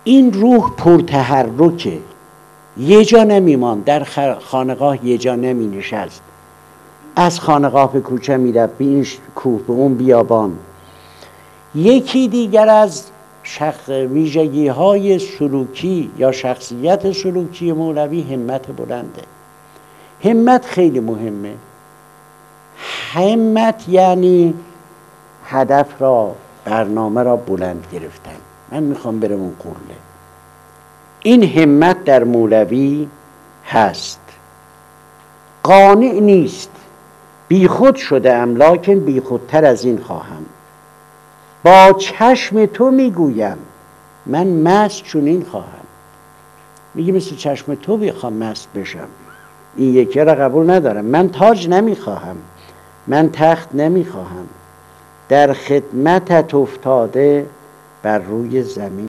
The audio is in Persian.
این روح پرتحرکه، یه جا نمیمان، در خانقاه یه جا نمی نشست، از خانقاه به کوچه میرفت، به این کوه به اون بیابان. یکی دیگر از ویژگی های سلوکی یا شخصیت سلوکی مولوی همت بلنده. همت خیلی مهمه. همت یعنی هدف را، برنامه را بلند گرفتن. من میخوام برم اون قله. این همت در مولوی هست. قانع نیست، بی خود شده ام لکن بی خودتر از این خواهم. با چشم تو میگویم من مست چنین خواهم. میگه مثل چشم تو بخوام مست بشم، این یکی را قبول ندارم. من تاج نمیخواهم، من تخت نمیخواهم، در خدمتت افتاده بر روی زمین.